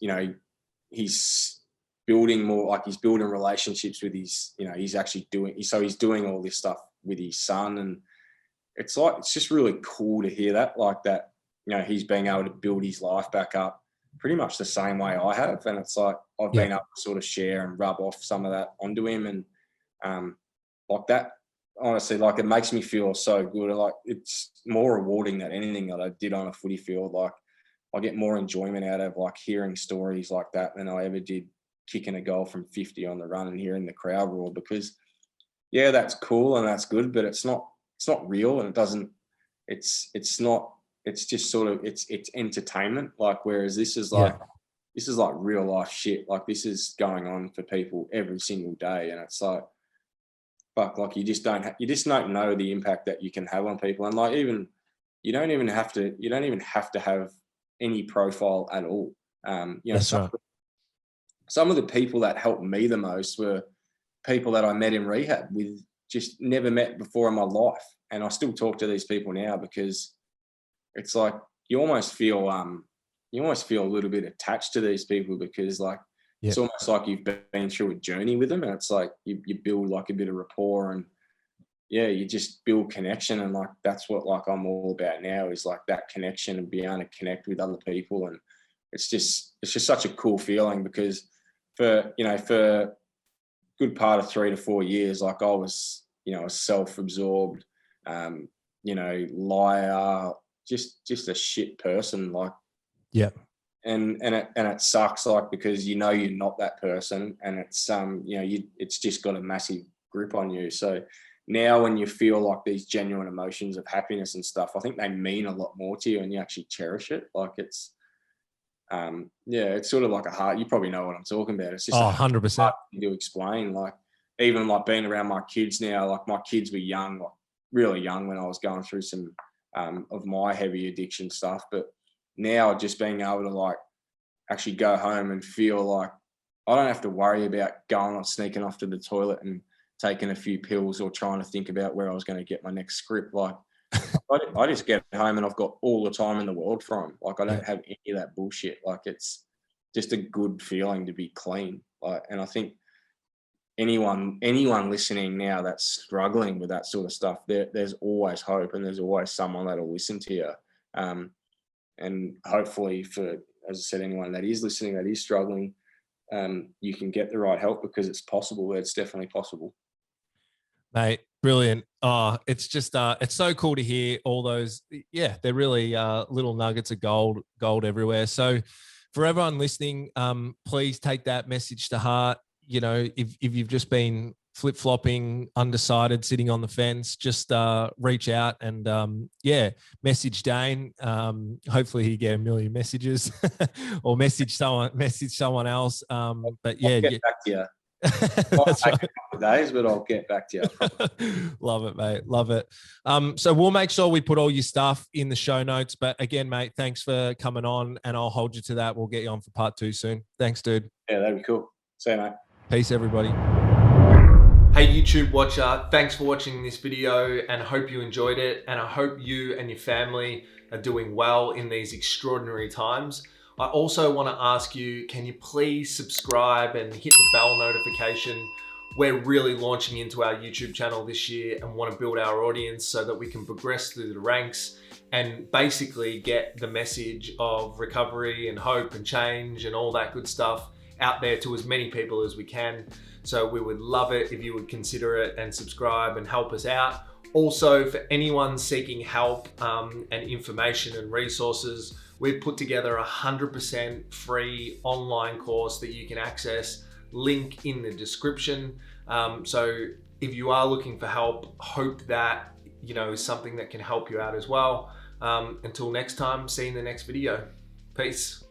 building more, like he's building relationships with his, he's actually he's doing all this stuff with his son, and it's just really cool to hear that, like that, he's being able to build his life back up pretty much the same way I have. And it's like, I've been able to sort of share and rub off some of that onto him. And like that, honestly, like it makes me feel so good. Like it's more rewarding than anything that I did on a footy field. Like I get more enjoyment out of like hearing stories like that than I ever did kicking a goal from 50 on the run and hearing the crowd roar, because that's cool and that's good, but it's not real, and it's just sort of, it's entertainment. Like, whereas this is like real life shit. Like this is going on for people every single day. And it's like, fuck, like you just don't know the impact that you can have on people. And like, even, you don't even have to have any profile at all. Some of the people that helped me the most were people that I met in rehab with, just never met before in my life. And I still talk to these people now, because it's like, you almost feel a little bit attached to these people, because like it's almost like you've been through a journey with them, and it's like you build like a bit of rapport, and you just build connection. And like that's what like I'm all about now, is like that connection and being able to connect with other people. And it's just such a cool feeling, because for a good part of 3 to 4 years, like I was a self-absorbed liar, just a shit person, like and it sucks, like, because you're not that person, and it's it's just got a massive grip on you. So now when you feel like these genuine emotions of happiness and stuff, I think they mean a lot more to you, and you actually cherish it. Like it's it's sort of like a heart. You probably know what I'm talking about. It's just 100% to explain. Like even like being around my kids now, like my kids were young, like really young when I was going through some of my heavy addiction stuff. But now just being able to like actually go home and feel like I don't have to worry about going or sneaking off to the toilet and taking a few pills or trying to think about where I was going to get my next script. Like I just get home and I've got all the time in the world for them. Like I don't have any of that bullshit. Like it's just a good feeling to be clean. Like, and I think anyone listening now that's struggling with that sort of stuff, there's always hope, and there's always someone that'll listen to you. And hopefully for, as I said, anyone that is listening that is struggling, you can get the right help, because it's possible. It's definitely possible. Mate, brilliant. Oh, it's just, it's so cool to hear all those. Yeah, they're really little nuggets of gold everywhere. So for everyone listening, please take that message to heart. If you've just been flip-flopping, undecided, sitting on the fence, just reach out and message Dane. Hopefully he get a million messages or message someone else. But yeah, I'll get back to you. That's right. A couple of days, but I'll get back to you. Love it, mate. Love it. So we'll make sure we put all your stuff in the show notes. But again, mate, thanks for coming on, and I'll hold you to that. We'll get you on for part 2 soon. Thanks, dude. Yeah, that'd be cool. See you, mate. Peace, everybody. Hey, YouTube watcher. Thanks for watching this video, and I hope you enjoyed it. And I hope you and your family are doing well in these extraordinary times. I also want to ask you, can you please subscribe and hit the bell notification? We're really launching into our YouTube channel this year and want to build our audience so that we can progress through the ranks and basically get the message of recovery and hope and change and all that good stuff out there to as many people as we can. So we would love it if you would consider it and subscribe and help us out. Also, for anyone seeking help and information and resources, we've put together a 100% free online course that you can access, link in the description. So if you are looking for help, hope that is something that can help you out as well. Until next time, see you in the next video. Peace.